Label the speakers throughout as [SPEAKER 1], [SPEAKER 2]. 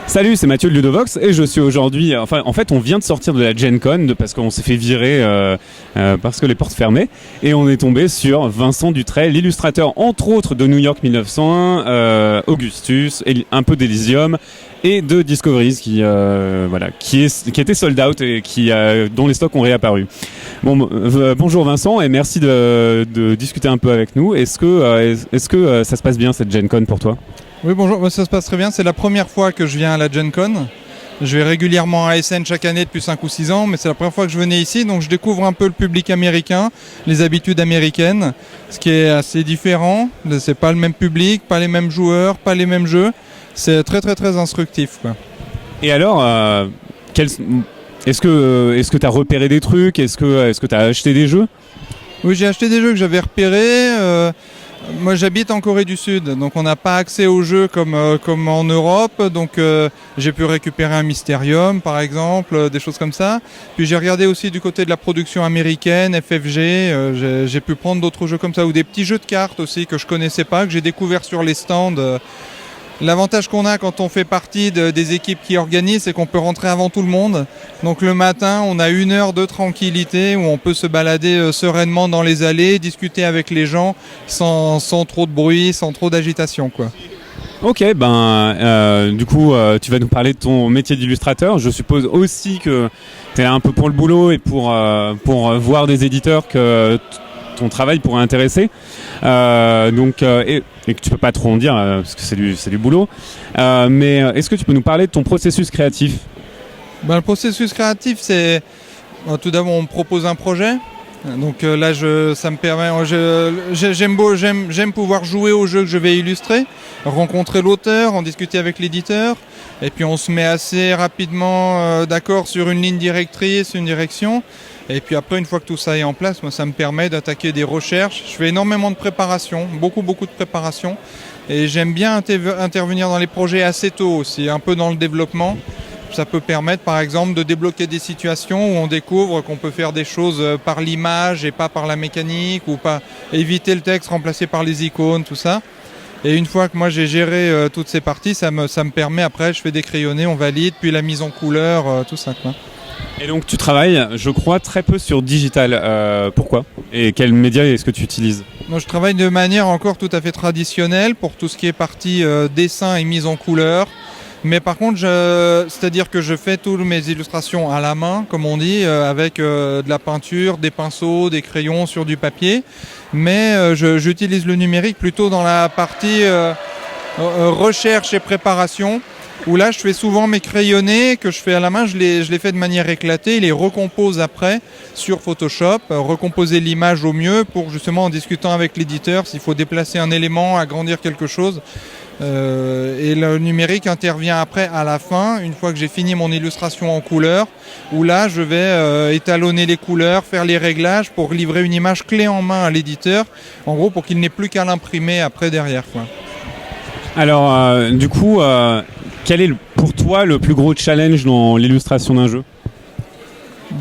[SPEAKER 1] Salut, c'est Mathieu de Ludovox et je suis aujourd'hui... en fait, on vient de sortir de la Gen Con parce qu'on s'est fait virer parce que les portes fermaient. Et on est tombé sur Vincent Dutray, l'illustrateur entre autres de New York 1901, Augustus, et un peu d'Elysium et de Discoveries qui était sold out et dont les stocks ont réapparu. Bonjour Vincent et merci de discuter un peu avec nous. Est-ce que ça se passe bien cette Gen Con pour toi ?
[SPEAKER 2] Oui, bonjour, ça se passe très bien. C'est la première fois que je viens à la Gen Con. Je vais régulièrement à Essen chaque année depuis 5 ou 6 ans, mais c'est la première fois que je venais ici, donc je découvre un peu le public américain, les habitudes américaines, ce qui est assez différent. C'est pas le même public, pas les mêmes joueurs, pas les mêmes jeux. C'est très très très instructif, quoi.
[SPEAKER 1] Et alors, est-ce que tu as repéré des trucs ? Est-ce que tu as acheté des jeux ?
[SPEAKER 2] Oui, j'ai acheté des jeux que j'avais repérés. Moi j'habite en Corée du Sud, donc on n'a pas accès aux jeux comme en Europe, donc j'ai pu récupérer un Mysterium par exemple, des choses comme ça. Puis j'ai regardé aussi du côté de la production américaine, FFG, j'ai pu prendre d'autres jeux comme ça, ou des petits jeux de cartes aussi que je connaissais pas, que j'ai découvert sur les stands. L'avantage qu'on a quand on fait partie des équipes qui organisent, c'est qu'on peut rentrer avant tout le monde. Donc le matin, on a 1 heure de tranquillité où on peut se balader sereinement dans les allées, discuter avec les gens sans trop de bruit, sans trop d'agitation, quoi.
[SPEAKER 1] Ok, du coup, tu vas nous parler de ton métier d'illustrateur. Je suppose aussi que tu es là un peu pour le boulot et pour voir des éditeurs que ton travail pourrait intéresser, et que tu peux pas trop en dire parce que c'est du boulot. Mais est-ce que tu peux nous parler de ton processus créatif ?
[SPEAKER 2] Le processus créatif, c'est tout d'abord on me propose un projet. Donc là, ça me permet. J'aime pouvoir jouer au jeu que je vais illustrer, rencontrer l'auteur, en discuter avec l'éditeur, et puis on se met assez rapidement d'accord sur une ligne directrice, une direction. Et puis après, une fois que tout ça est en place, moi, ça me permet d'attaquer des recherches. Je fais énormément de préparation, beaucoup de préparation. Et j'aime bien intervenir dans les projets assez tôt aussi, un peu dans le développement. Ça peut permettre, par exemple, de débloquer des situations où on découvre qu'on peut faire des choses par l'image et pas par la mécanique, ou pas éviter le texte remplacé par les icônes, tout ça. Et une fois que moi j'ai géré toutes ces parties, ça me permet après, je fais des crayonnés, on valide, puis la mise en couleur, tout ça, quoi.
[SPEAKER 1] Et donc tu travailles, je crois, très peu sur digital. Pourquoi ? Et quels médias est-ce que tu utilises ?
[SPEAKER 2] Moi, je travaille de manière encore tout à fait traditionnelle pour tout ce qui est partie dessin et mise en couleur. Mais par contre, c'est-à-dire que je fais toutes mes illustrations à la main, comme on dit, avec de la peinture, des pinceaux, des crayons sur du papier. Mais j'utilise le numérique plutôt dans la partie recherche et préparation, où là je fais souvent mes crayonnés que je fais à la main, je les fais de manière éclatée, les recompose après sur Photoshop, recomposer l'image au mieux pour justement en discutant avec l'éditeur s'il faut déplacer un élément, agrandir quelque chose. Et le numérique intervient après à la fin, une fois que j'ai fini mon illustration en couleur, où là je vais étalonner les couleurs, faire les réglages pour livrer une image clé en main à l'éditeur, en gros pour qu'il n'ait plus qu'à l'imprimer après derrière, quoi.
[SPEAKER 1] Alors du coup, quel est pour toi le plus gros challenge dans l'illustration d'un jeu ?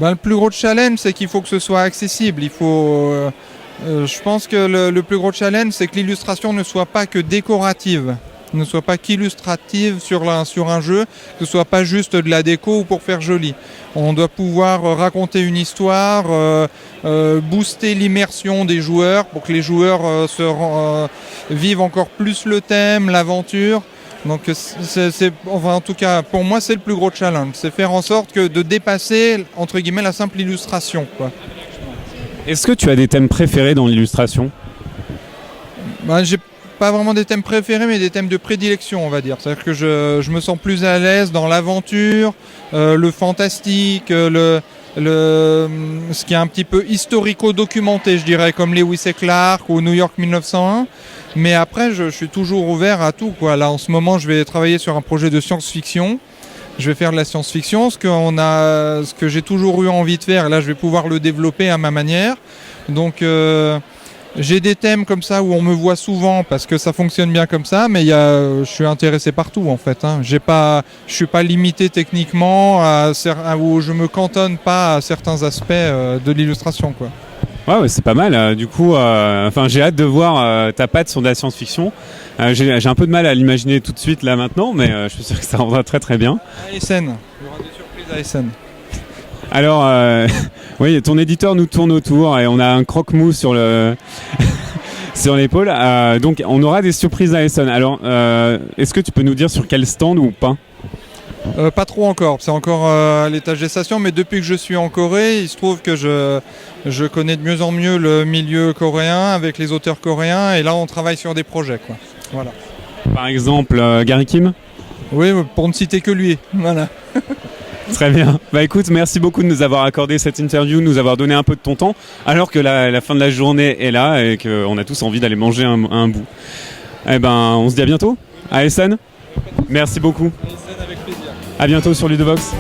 [SPEAKER 2] Le plus gros challenge, c'est qu'il faut que ce soit accessible. Je pense que le plus gros challenge, c'est que l'illustration ne soit pas que décorative, ne soit pas qu'illustrative sur un jeu, que ce soit pas juste de la déco ou pour faire joli. On doit pouvoir raconter une histoire, booster l'immersion des joueurs pour que les joueurs vivent encore plus le thème, l'aventure. Donc en tout cas, pour moi, c'est le plus gros challenge. C'est faire en sorte de dépasser, entre guillemets, la simple illustration, quoi.
[SPEAKER 1] Est-ce que tu as des thèmes préférés dans l'illustration ?
[SPEAKER 2] J'ai pas vraiment des thèmes préférés, mais des thèmes de prédilection, on va dire. C'est-à-dire que je me sens plus à l'aise dans l'aventure, le fantastique, ce qui est un petit peu historico-documenté, je dirais, comme Lewis et Clark ou New York 1901. Mais après, je suis toujours ouvert à tout, quoi. Là, en ce moment, je vais travailler sur un projet de science-fiction. Je vais faire de la science-fiction, ce que j'ai toujours eu envie de faire. Et là, je vais pouvoir le développer à ma manière. Donc, j'ai des thèmes comme ça où on me voit souvent parce que ça fonctionne bien comme ça. Mais je suis intéressé partout, en fait, hein. Je suis pas limité techniquement ou je me cantonne pas à certains aspects de l'illustration, quoi.
[SPEAKER 1] Ouais, c'est pas mal. Du coup, j'ai hâte de voir ta patte sur de la science-fiction. J'ai un peu de mal à l'imaginer tout de suite là maintenant, mais je suis sûr que ça rendra très très bien.
[SPEAKER 2] ASN, il y aura des surprises à ASN.
[SPEAKER 1] Alors, oui, ton éditeur nous tourne autour et on a un croque-mou sur le sur l'épaule. Donc, on aura des surprises à Essen. Alors, est-ce que tu peux nous dire sur quel stand ou pas?
[SPEAKER 2] Pas trop encore, c'est encore à l'état gestation, mais depuis que je suis en Corée, il se trouve que je connais de mieux en mieux le milieu coréen avec les auteurs coréens, et là on travaille sur des projets, quoi. Voilà.
[SPEAKER 1] Par exemple, Gary Kim?
[SPEAKER 2] Oui, pour ne citer que lui. Voilà.
[SPEAKER 1] Très bien. Bah écoute, merci beaucoup de nous avoir accordé cette interview, de nous avoir donné un peu de ton temps, alors que la fin de la journée est là et qu'on a tous envie d'aller manger un bout. Eh ben, on se dit à bientôt à Essen. Merci beaucoup.
[SPEAKER 2] Avec plaisir.
[SPEAKER 1] À bientôt sur Ludovox.